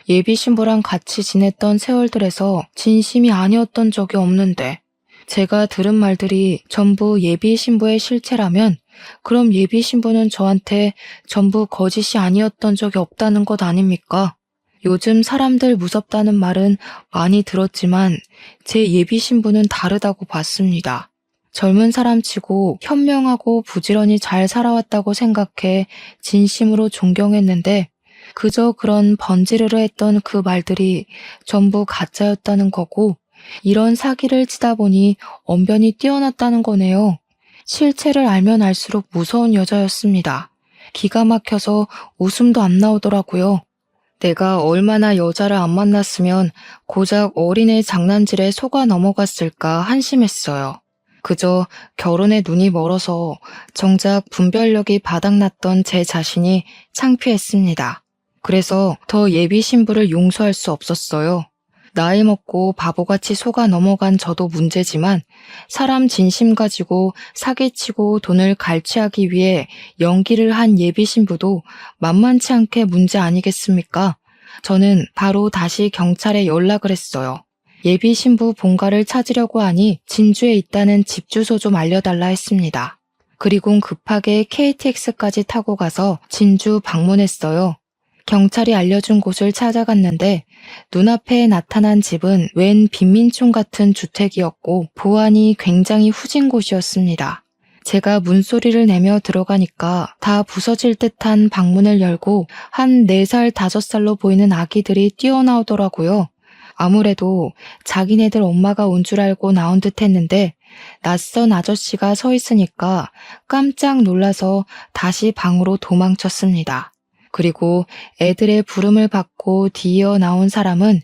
예비 신부랑 같이 지냈던 세월들에서 진심이 아니었던 적이 없는데 제가 들은 말들이 전부 예비 신부의 실체라면 그럼 예비 신부는 저한테 전부 거짓이 아니었던 적이 없다는 것 아닙니까? 요즘 사람들 무섭다는 말은 많이 들었지만 제 예비 신부는 다르다고 봤습니다. 젊은 사람치고 현명하고 부지런히 잘 살아왔다고 생각해 진심으로 존경했는데 그저 그런 번지르르 했던 그 말들이 전부 가짜였다는 거고 이런 사기를 치다 보니 언변이 뛰어났다는 거네요. 실체를 알면 알수록 무서운 여자였습니다. 기가 막혀서 웃음도 안 나오더라고요. 내가 얼마나 여자를 안 만났으면 고작 어린애 장난질에 속아 넘어갔을까 한심했어요. 그저 결혼에 눈이 멀어서 정작 분별력이 바닥났던 제 자신이 창피했습니다. 그래서 더 예비 신부를 용서할 수 없었어요. 나이 먹고 바보같이 속아 넘어간 저도 문제지만 사람 진심 가지고 사기치고 돈을 갈취하기 위해 연기를 한 예비 신부도 만만치 않게 문제 아니겠습니까? 저는 바로 다시 경찰에 연락을 했어요. 예비 신부 본가를 찾으려고 하니 진주에 있다는 집 주소 좀 알려달라 했습니다. 그리곤 급하게 KTX까지 타고 가서 진주 방문했어요. 경찰이 알려준 곳을 찾아갔는데 눈앞에 나타난 집은 웬 빈민촌 같은 주택이었고 보안이 굉장히 후진 곳이었습니다. 제가 문소리를 내며 들어가니까 다 부서질 듯한 방문을 열고 한 4살, 5살로 보이는 아기들이 뛰어나오더라고요. 아무래도 자기네들 엄마가 온 줄 알고 나온 듯 했는데 낯선 아저씨가 서 있으니까 깜짝 놀라서 다시 방으로 도망쳤습니다. 그리고 애들의 부름을 받고 뒤이어 나온 사람은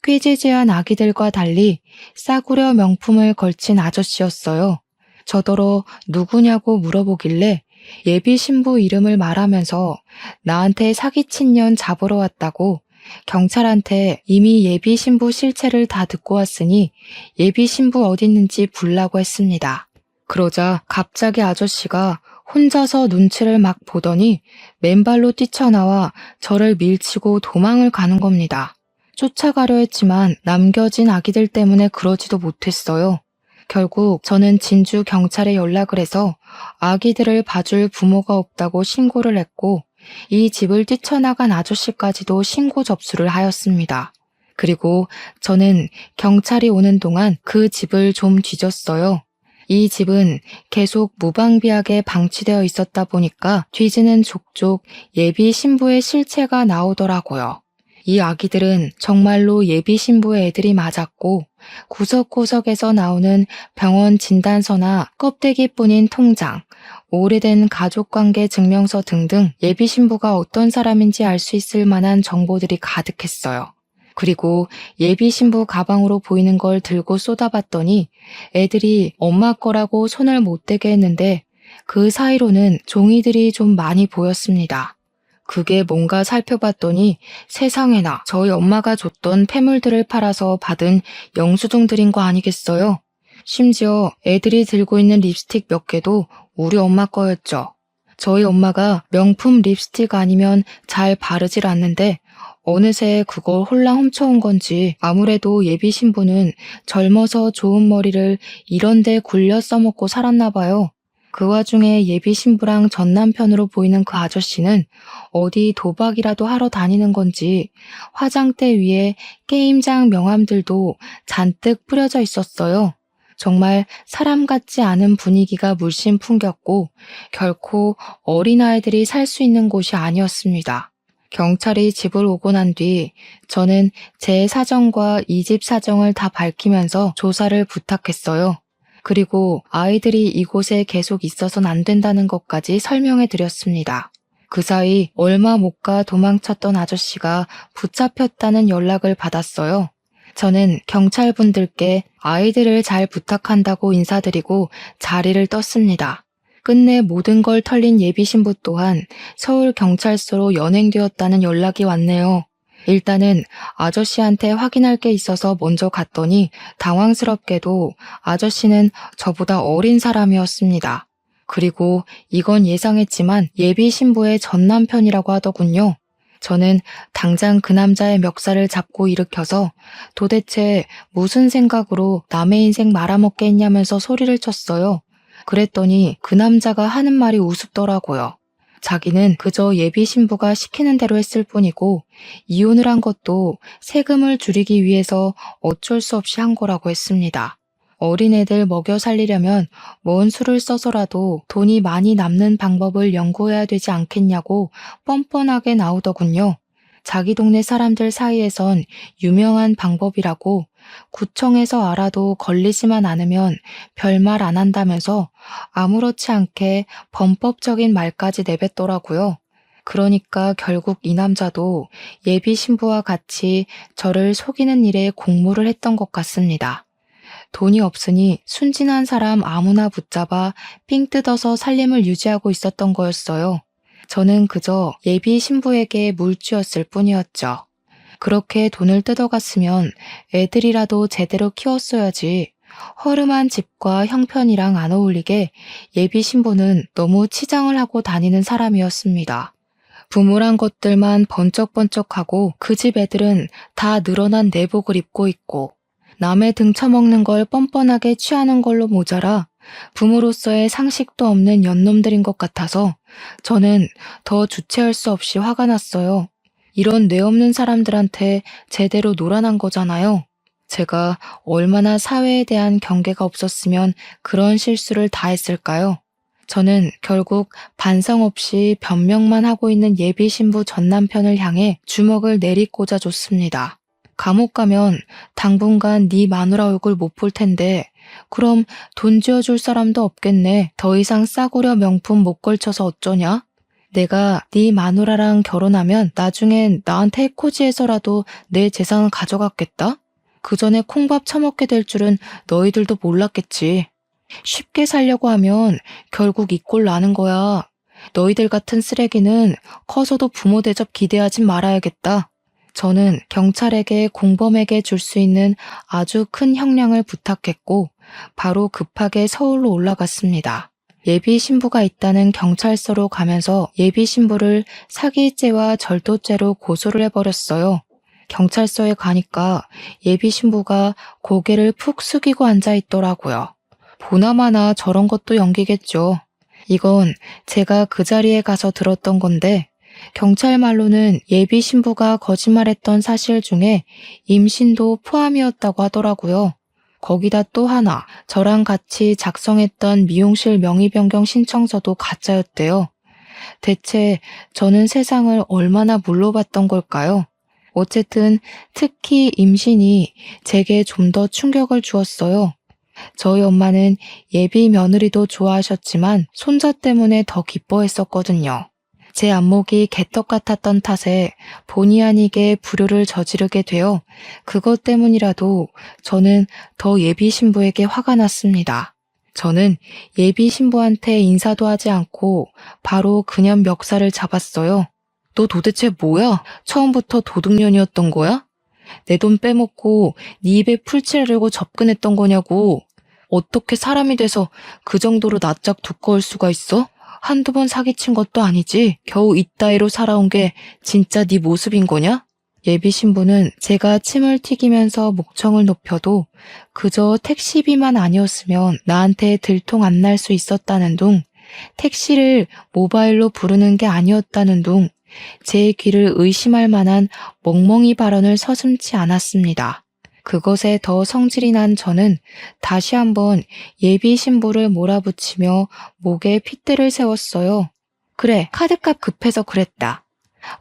꾀지지한 아기들과 달리 싸구려 명품을 걸친 아저씨였어요. 저더러 누구냐고 물어보길래 예비 신부 이름을 말하면서 나한테 사기친 년 잡으러 왔다고 경찰한테 이미 예비 신부 실체를 다 듣고 왔으니 예비 신부 어디 있는지 불라고 했습니다. 그러자 갑자기 아저씨가 혼자서 눈치를 막 보더니 맨발로 뛰쳐나와 저를 밀치고 도망을 가는 겁니다. 쫓아가려 했지만 남겨진 아기들 때문에 그러지도 못했어요. 결국 저는 진주 경찰에 연락을 해서 아기들을 봐줄 부모가 없다고 신고를 했고 이 집을 뛰쳐나간 아저씨까지도 신고 접수를 하였습니다. 그리고 저는 경찰이 오는 동안 그 집을 좀 뒤졌어요. 이 집은 계속 무방비하게 방치되어 있었다 보니까 뒤지는 족족 예비 신부의 실체가 나오더라고요. 이 아기들은 정말로 예비 신부의 애들이 맞았고 구석구석에서 나오는 병원 진단서나 껍데기뿐인 통장, 오래된 가족관계 증명서 등등 예비 신부가 어떤 사람인지 알 수 있을 만한 정보들이 가득했어요. 그리고 예비 신부 가방으로 보이는 걸 들고 쏟아봤더니 애들이 엄마 거라고 손을 못 대게 했는데 그 사이로는 종이들이 좀 많이 보였습니다. 그게 뭔가 살펴봤더니 세상에나 저희 엄마가 줬던 폐물들을 팔아서 받은 영수증들인 거 아니겠어요? 심지어 애들이 들고 있는 립스틱 몇 개도 우리 엄마 거였죠. 저희 엄마가 명품 립스틱 아니면 잘 바르질 않는데 어느새 그걸 홀랑 훔쳐온 건지 아무래도 예비 신부는 젊어서 좋은 머리를 이런데 굴려 써먹고 살았나 봐요. 그 와중에 예비 신부랑 전 남편으로 보이는 그 아저씨는 어디 도박이라도 하러 다니는 건지 화장대 위에 게임장 명함들도 잔뜩 뿌려져 있었어요. 정말 사람 같지 않은 분위기가 물씬 풍겼고 결코 어린아이들이 살 수 있는 곳이 아니었습니다. 경찰이 집을 오고 난 뒤 저는 제 사정과 이 집 사정을 다 밝히면서 조사를 부탁했어요. 그리고 아이들이 이곳에 계속 있어선 안 된다는 것까지 설명해 드렸습니다. 그 사이 얼마 못 가 도망쳤던 아저씨가 붙잡혔다는 연락을 받았어요. 저는 경찰분들께 아이들을 잘 부탁한다고 인사드리고 자리를 떴습니다. 끝내 모든 걸 털린 예비 신부 또한 서울경찰서로 연행되었다는 연락이 왔네요. 일단은 아저씨한테 확인할 게 있어서 먼저 갔더니 당황스럽게도 아저씨는 저보다 어린 사람이었습니다. 그리고 이건 예상했지만 예비 신부의 전 남편이라고 하더군요. 저는 당장 그 남자의 멱살을 잡고 일으켜서 도대체 무슨 생각으로 남의 인생 말아먹게 했냐면서 소리를 쳤어요. 그랬더니 그 남자가 하는 말이 우습더라고요. 자기는 그저 예비 신부가 시키는 대로 했을 뿐이고 이혼을 한 것도 세금을 줄이기 위해서 어쩔 수 없이 한 거라고 했습니다. 어린애들 먹여 살리려면 먼 수를 써서라도 돈이 많이 남는 방법을 연구해야 되지 않겠냐고 뻔뻔하게 나오더군요. 자기 동네 사람들 사이에선 유명한 방법이라고 구청에서 알아도 걸리지만 않으면 별말 안 한다면서 아무렇지 않게 범법적인 말까지 내뱉더라고요. 그러니까 결국 이 남자도 예비 신부와 같이 저를 속이는 일에 공모를 했던 것 같습니다. 돈이 없으니 순진한 사람 아무나 붙잡아 삥 뜯어서 살림을 유지하고 있었던 거였어요. 저는 그저 예비 신부에게 물쥐였을 뿐이었죠. 그렇게 돈을 뜯어갔으면 애들이라도 제대로 키웠어야지. 허름한 집과 형편이랑 안 어울리게 예비 신부는 너무 치장을 하고 다니는 사람이었습니다. 부물한 것들만 번쩍번쩍하고 그 집 애들은 다 늘어난 내복을 입고 있고 남의 등 처먹는 걸 뻔뻔하게 취하는 걸로 모자라 부모로서의 상식도 없는 연놈들인 것 같아서 저는 더 주체할 수 없이 화가 났어요. 이런 뇌 없는 사람들한테 제대로 놀아난 거잖아요. 제가 얼마나 사회에 대한 경계가 없었으면 그런 실수를 다 했을까요? 저는 결국 반성 없이 변명만 하고 있는 예비 신부 전 남편을 향해 주먹을 내리꽂아 줬습니다. 감옥 가면 당분간 네 마누라 얼굴 못 볼 텐데 그럼 돈 쥐어줄 사람도 없겠네. 더 이상 싸구려 명품 못 걸쳐서 어쩌냐? 내가 네 마누라랑 결혼하면 나중엔 나한테 해코지해서라도 내 재산을 가져갔겠다? 그 전에 콩밥 처먹게 될 줄은 너희들도 몰랐겠지. 쉽게 살려고 하면 결국 이 꼴 나는 거야. 너희들 같은 쓰레기는 커서도 부모 대접 기대하지 말아야겠다. 저는 경찰에게 공범에게 줄 수 있는 아주 큰 형량을 부탁했고 바로 급하게 서울로 올라갔습니다. 예비 신부가 있다는 경찰서로 가면서 예비 신부를 사기죄와 절도죄로 고소를 해버렸어요. 경찰서에 가니까 예비 신부가 고개를 푹 숙이고 앉아있더라고요. 보나마나 저런 것도 연기겠죠. 이건 제가 그 자리에 가서 들었던 건데 경찰 말로는 예비 신부가 거짓말했던 사실 중에 임신도 포함이었다고 하더라고요. 거기다 또 하나, 저랑 같이 작성했던 미용실 명의 변경 신청서도 가짜였대요. 대체 저는 세상을 얼마나 물러봤던 걸까요? 어쨌든 특히 임신이 제게 좀 더 충격을 주었어요. 저희 엄마는 예비 며느리도 좋아하셨지만 손자 때문에 더 기뻐했었거든요. 제 안목이 개떡 같았던 탓에 본의 아니게 불효를 저지르게 되어 그것 때문이라도 저는 더 예비 신부에게 화가 났습니다. 저는 예비 신부한테 인사도 하지 않고 바로 그냥 멱살을 잡았어요. 너 도대체 뭐야? 처음부터 도둑년이었던 거야? 내 돈 빼먹고 네 입에 풀칠하려고 접근했던 거냐고. 어떻게 사람이 돼서 그 정도로 낯짝 두꺼울 수가 있어? 한두 번 사기친 것도 아니지. 겨우 이따위로 살아온 게 진짜 네 모습인 거냐? 예비 신부는 제가 침을 튀기면서 목청을 높여도 그저 택시비만 아니었으면 나한테 들통 안 날 수 있었다는 둥, 택시를 모바일로 부르는 게 아니었다는 둥, 제 귀를 의심할 만한 멍멍이 발언을 서슴지 않았습니다. 그것에 더 성질이 난 저는 다시 한번 예비 신부를 몰아붙이며 목에 핏대를 세웠어요. 그래, 카드값 급해서 그랬다.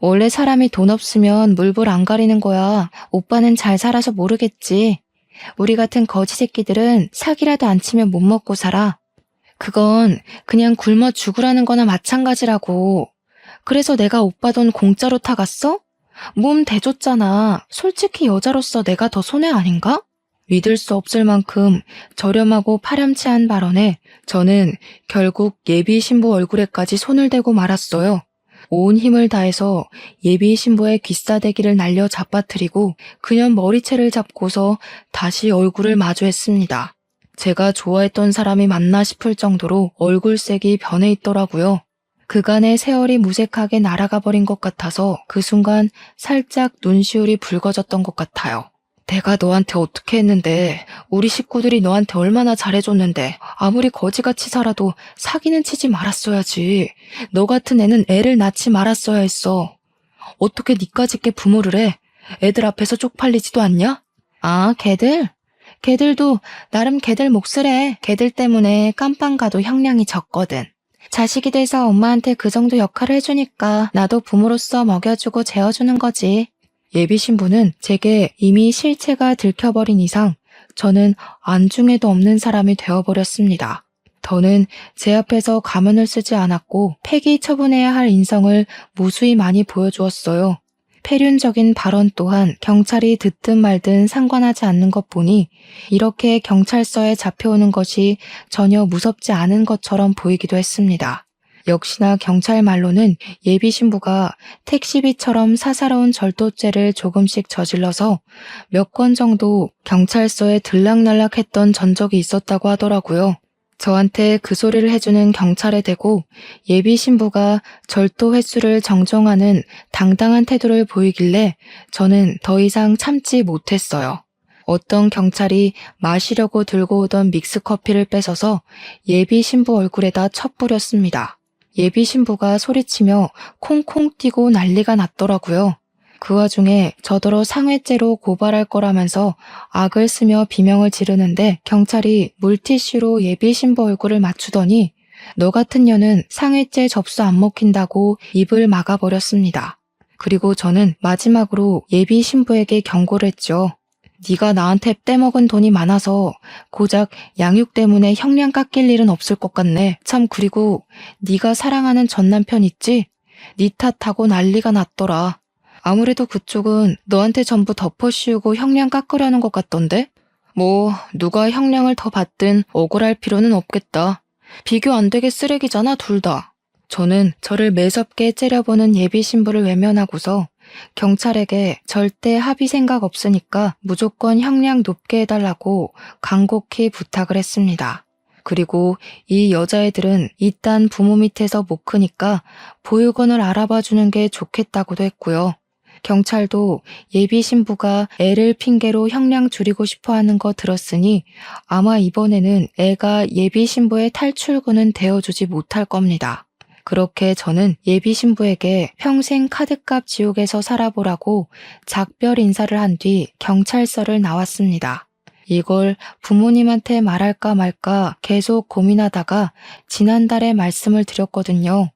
원래 사람이 돈 없으면 물불 안 가리는 거야. 오빠는 잘 살아서 모르겠지. 우리 같은 거지 새끼들은 사기라도 안 치면 못 먹고 살아. 그건 그냥 굶어 죽으라는 거나 마찬가지라고. 그래서 내가 오빠 돈 공짜로 타갔어? 몸 대줬잖아. 솔직히 여자로서 내가 더 손해 아닌가? 믿을 수 없을 만큼 저렴하고 파렴치한 발언에 저는 결국 예비 신부 얼굴에까지 손을 대고 말았어요. 온 힘을 다해서 예비 신부의 귀싸대기를 날려 잡아뜨리고 그냥 머리채를 잡고서 다시 얼굴을 마주했습니다. 제가 좋아했던 사람이 맞나 싶을 정도로 얼굴색이 변해 있더라고요. 그간의 세월이 무색하게 날아가 버린 것 같아서 그 순간 살짝 눈시울이 붉어졌던 것 같아요. 내가 너한테 어떻게 했는데, 우리 식구들이 너한테 얼마나 잘해줬는데, 아무리 거지같이 살아도 사기는 치지 말았어야지. 너 같은 애는 애를 낳지 말았어야 했어. 어떻게 니까짓 게 부모를 해? 애들 앞에서 쪽팔리지도 않냐? 아, 걔들? 걔들도 나름 걔들 몫을 해. 걔들 때문에 깜빵 가도 형량이 적거든. 자식이 돼서 엄마한테 그 정도 역할을 해주니까 나도 부모로서 먹여주고 재워주는 거지. 예비 신부는 제게 이미 실체가 들켜버린 이상 저는 안중에도 없는 사람이 되어버렸습니다. 더는 제 앞에서 가면을 쓰지 않았고 폐기 처분해야 할 인성을 무수히 많이 보여주었어요. 폐륜적인 발언 또한 경찰이 듣든 말든 상관하지 않는 것 보니 이렇게 경찰서에 잡혀오는 것이 전혀 무섭지 않은 것처럼 보이기도 했습니다. 역시나 경찰 말로는 예비 신부가 택시비처럼 사사로운 절도죄를 조금씩 저질러서 몇 건 정도 경찰서에 들락날락했던 전적이 있었다고 하더라고요. 저한테 그 소리를 해주는 경찰에 대고 예비 신부가 절도 횟수를 정정하는 당당한 태도를 보이길래 저는 더 이상 참지 못했어요. 어떤 경찰이 마시려고 들고 오던 믹스커피를 뺏어서 예비 신부 얼굴에다 쳐뿌렸습니다. 예비 신부가 소리치며 콩콩 뛰고 난리가 났더라고요. 그 와중에 저더러 상해죄로 고발할 거라면서 악을 쓰며 비명을 지르는데 경찰이 물티슈로 예비 신부 얼굴을 맞추더니 너 같은 년은 상해죄 접수 안 먹힌다고 입을 막아버렸습니다. 그리고 저는 마지막으로 예비 신부에게 경고를 했죠. 네가 나한테 떼먹은 돈이 많아서 고작 양육 때문에 형량 깎일 일은 없을 것 같네. 참 그리고 네가 사랑하는 전남편 있지? 네 탓하고 난리가 났더라. 아무래도 그쪽은 너한테 전부 덮어씌우고 형량 깎으려는 것 같던데? 뭐 누가 형량을 더 받든 억울할 필요는 없겠다. 비교 안 되게 쓰레기잖아 둘 다. 저는 저를 매섭게 째려보는 예비 신부를 외면하고서 경찰에게 절대 합의 생각 없으니까 무조건 형량 높게 해달라고 간곡히 부탁을 했습니다. 그리고 이 여자애들은 이딴 부모 밑에서 못 크니까 보육원을 알아봐 주는 게 좋겠다고도 했고요. 경찰도 예비 신부가 애를 핑계로 형량 줄이고 싶어 하는 거 들었으니 아마 이번에는 애가 예비 신부의 탈출구는 되어주지 못할 겁니다. 그렇게 저는 예비 신부에게 평생 카드값 지옥에서 살아보라고 작별 인사를 한 뒤 경찰서를 나왔습니다. 이걸 부모님한테 말할까 말까 계속 고민하다가 지난달에 말씀을 드렸거든요.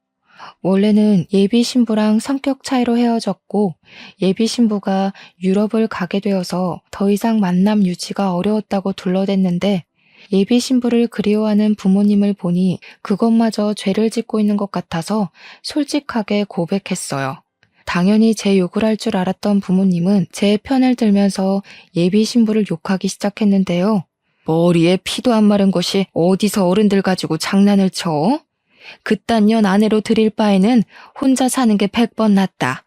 원래는 예비 신부랑 성격 차이로 헤어졌고 예비 신부가 유럽을 가게 되어서 더 이상 만남 유지가 어려웠다고 둘러댔는데 예비 신부를 그리워하는 부모님을 보니 그것마저 죄를 짓고 있는 것 같아서 솔직하게 고백했어요. 당연히 제 욕을 할 줄 알았던 부모님은 제 편을 들면서 예비 신부를 욕하기 시작했는데요. 머리에 피도 안 마른 것이 어디서 어른들 가지고 장난을 쳐? 그딴 년 아내로 들일 바에는 혼자 사는 게 100번 낫다.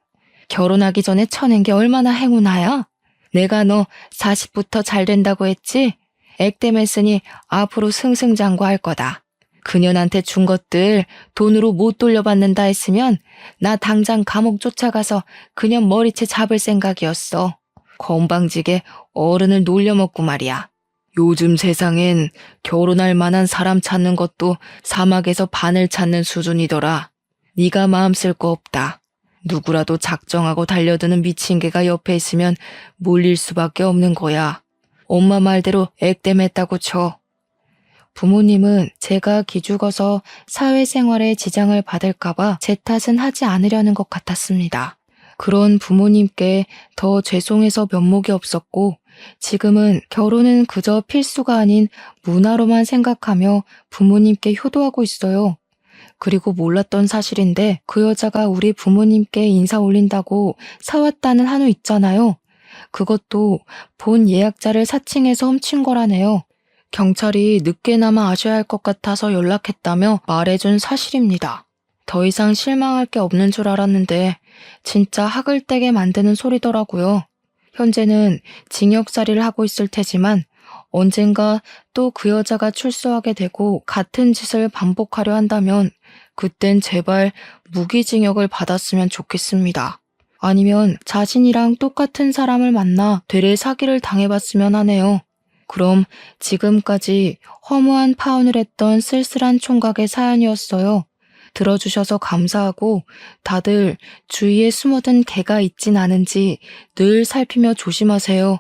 결혼하기 전에 쳐낸 게 얼마나 행운아야? 내가 너 40부터 잘 된다고 했지? 액땜했으니 앞으로 승승장구할 거다. 그년한테 준 것들 돈으로 못 돌려받는다 했으면 나 당장 감옥 쫓아가서 그년 머리채 잡을 생각이었어. 건방지게 어른을 놀려먹고 말이야. 요즘 세상엔 결혼할 만한 사람 찾는 것도 사막에서 바늘 찾는 수준이더라. 네가 마음 쓸 거 없다. 누구라도 작정하고 달려드는 미친 개가 옆에 있으면 몰릴 수밖에 없는 거야. 엄마 말대로 액땜했다고 쳐. 부모님은 제가 기죽어서 사회생활에 지장을 받을까봐 제 탓은 하지 않으려는 것 같았습니다. 그런 부모님께 더 죄송해서 면목이 없었고 지금은 결혼은 그저 필수가 아닌 문화로만 생각하며 부모님께 효도하고 있어요. 그리고 몰랐던 사실인데 그 여자가 우리 부모님께 인사 올린다고 사왔다는 한우 있잖아요. 그것도 본 예약자를 사칭해서 훔친 거라네요. 경찰이 늦게나마 아셔야 할 것 같아서 연락했다며 말해준 사실입니다. 더 이상 실망할 게 없는 줄 알았는데 진짜 학을 떼게 만드는 소리더라고요. 현재는 징역살이를 하고 있을 테지만 언젠가 또 그 여자가 출소하게 되고 같은 짓을 반복하려 한다면 그땐 제발 무기징역을 받았으면 좋겠습니다. 아니면 자신이랑 똑같은 사람을 만나 되레 사기를 당해봤으면 하네요. 그럼 지금까지 허무한 파혼을 했던 쓸쓸한 총각의 사연이었어요. 들어주셔서 감사하고 다들 주위에 숨어든 개가 있진 않은지 늘 살피며 조심하세요.